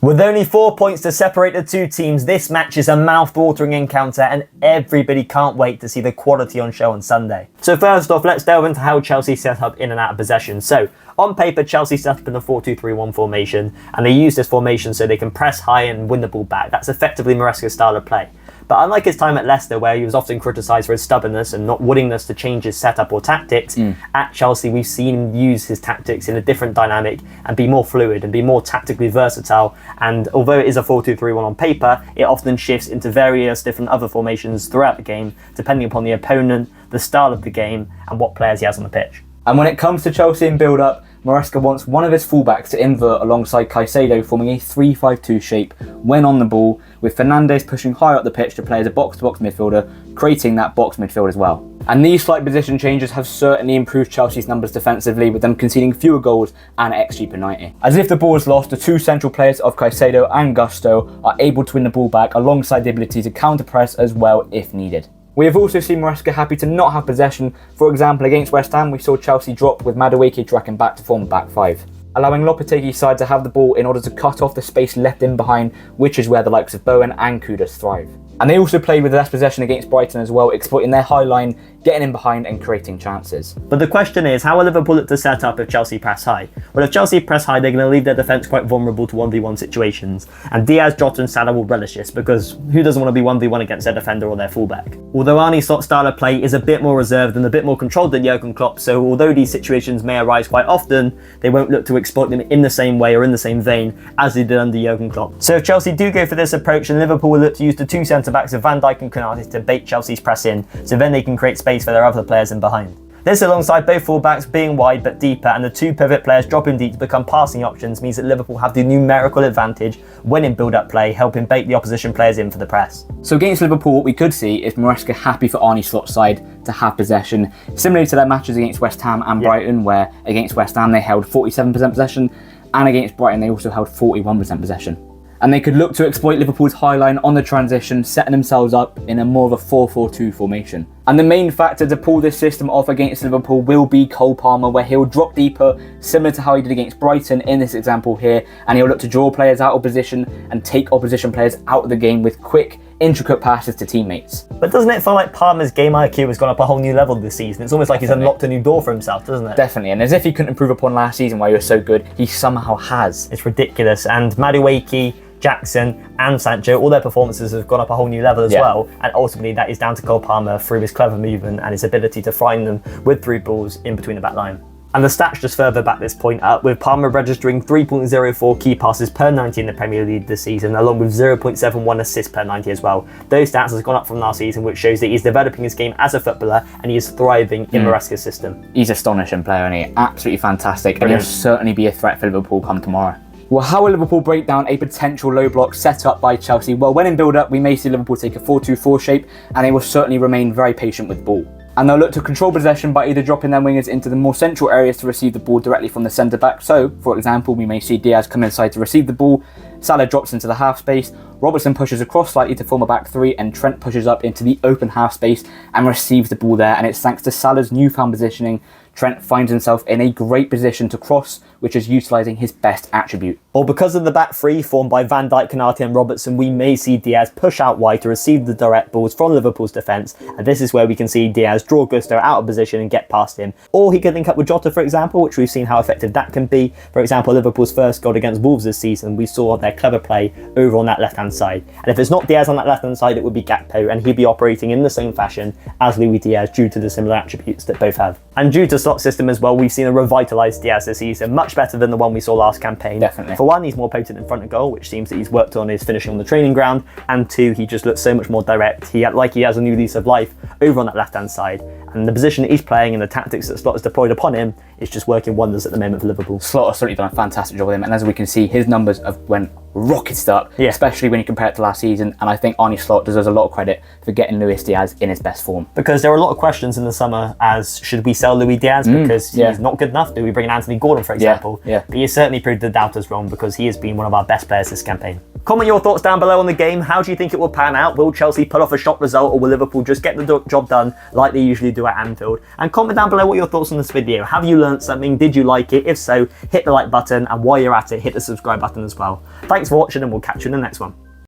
With only 4 points to separate the two teams, this match is a mouth-watering encounter and everybody can't wait to see the quality on show on Sunday. So first off, let's delve into how Chelsea set up in and out of possession. So, on paper, Chelsea set up in the 4-2-3-1 formation, and they use this formation so they can press high and win the ball back. That's effectively Maresca's style of play. But unlike his time at Leicester, where he was often criticised for his stubbornness and not willingness to change his setup or tactics, at Chelsea we've seen him use his tactics in a different dynamic and be more fluid and be more tactically versatile. And although it is a 4-2-3-1 on paper, it often shifts into various different other formations throughout the game, depending upon the opponent, the style of the game, and what players he has on the pitch. And when it comes to Chelsea in build-up, Maresca wants one of his fullbacks to invert alongside Caicedo, forming a 3-5-2 shape when on the ball, with Fernandes pushing higher up the pitch to play as a box-to-box midfielder, creating that box midfield as well. And these slight position changes have certainly improved Chelsea's numbers defensively, with them conceding fewer goals and XG per 90. As if the ball is lost, the two central players of Caicedo and Gusto are able to win the ball back alongside the ability to counter-press as well if needed. We have also seen Maresca happy to not have possession. For example, against West Ham, we saw Chelsea drop with Madueke tracking back to form a back five, allowing Lopetegui's side to have the ball in order to cut off the space left in behind, which is where the likes of Bowen and Kudus thrive. And they also played with less possession against Brighton as well, exploiting their high line, getting in behind and creating chances. But the question is, how will Liverpool look to set up if Chelsea press high? Well, if Chelsea press high, they're going to leave their defence quite vulnerable to 1v1 situations. And Diaz, Jota and Salah will relish this, because who doesn't want to be 1v1 against their defender or their fullback? Although Arne Slot's style of play is a bit more reserved and a bit more controlled than Jurgen Klopp, so although these situations may arise quite often, they won't look to exploit them in the same way or in the same vein as they did under Jurgen Klopp. So if Chelsea do go for this approach, then Liverpool will look to use the two centre-backs of Van Dijk and Konate to bait Chelsea's press in, so then they can create space for their other players in behind. This, alongside both fullbacks being wide but deeper and the two pivot players dropping deep to become passing options, means that Liverpool have the numerical advantage when in build-up play, helping bait the opposition players in for the press. So against Liverpool, what we could see is Maresca happy for Arne Slot's side to have possession, similarly to their matches against West Ham and Brighton, where against West Ham they held 47% possession, and against Brighton they also held 41% possession. And they could look to exploit Liverpool's high line on the transition, setting themselves up in a more of a 4-4-2 formation. And the main factor to pull this system off against Liverpool will be Cole Palmer, where he'll drop deeper, similar to how he did against Brighton in this example here, and he'll look to draw players out of position and take opposition players out of the game with quick, intricate passes to teammates. But doesn't it feel like Palmer's game IQ has gone up a whole new level this season? It's almost like he's unlocked a new door for himself, doesn't it? Definitely, and as if he couldn't improve upon last season where he was so good, he somehow has. It's ridiculous, and Madueke, Jackson and Sancho, all their performances have gone up a whole new level as well, and ultimately that is down to Cole Palmer through his clever movement and his ability to find them with through balls in between the back line. And the stats just further back this point up, with Palmer registering 3.04 key passes per 90 in the Premier League this season, along with 0.71 assists per 90 as well. Those stats have gone up from last season, which shows that he's developing his game as a footballer and he is thriving in Maresca's system. He's an astonishing player, and he's absolutely fantastic, and he'll certainly be a threat for Liverpool come tomorrow. Well, how will Liverpool break down a potential low block set up by Chelsea? Well, when in build-up, we may see Liverpool take a 4-2-4 shape, and they will certainly remain very patient with the ball. And they'll look to control possession by either dropping their wingers into the more central areas to receive the ball directly from the centre-back. So, for example, we may see Diaz come inside to receive the ball, Salah drops into the half space, Robertson pushes across slightly to form a back three, and Trent pushes up into the open half space and receives the ball there. And it's thanks to Salah's newfound positioning, Trent finds himself in a great position to cross, which is utilising his best attribute. Or because of the back three formed by Van Dijk, Konate and Robertson, we may see Diaz push out wide to receive the direct balls from Liverpool's defence, and this is where we can see Diaz draw Gusto out of position and get past him. Or he could link up with Jota, for example, which we've seen how effective that can be. For example, Liverpool's first goal against Wolves this season, we saw their clever play over on that left-hand side. And if it's not Diaz on that left-hand side, it would be Gakpo, and he'd be operating in the same fashion as Luis Diaz due to the similar attributes that both have. And due to Slot's system as well, we've seen a revitalised Diaz this season, much better than the one we saw last campaign. Definitely. For one, he's more potent in front of goal, which seems that he's worked on his finishing on the training ground, and two, he just looks so much more direct. He has a new lease of life over on that left-hand side, and the position that he's playing and the tactics that Slot has deployed upon him is just working wonders at the moment for Liverpool. Slot has certainly done a fantastic job with him, and as we can see, his numbers have went rocketed up, especially when you compare it to last season, and I think Arne Slot deserves a lot of credit for getting Luis Diaz in his best form. Because there were a lot of questions in the summer as, should we sell Luis Diaz because he's not good enough? Do we bring in Anthony Gordon, for example? But he has certainly proved the doubters wrong, because he has been one of our best players this campaign. Comment your thoughts down below on the game. How do you think it will pan out? Will Chelsea pull off a shock result, or will Liverpool just get the job done like they usually do at Anfield? And comment down below what your thoughts on this video. Have you learned something? Did you like it? If so, hit the like button, and while you're at it, hit the subscribe button as well. Thanks for watching, and we'll catch you in the next one.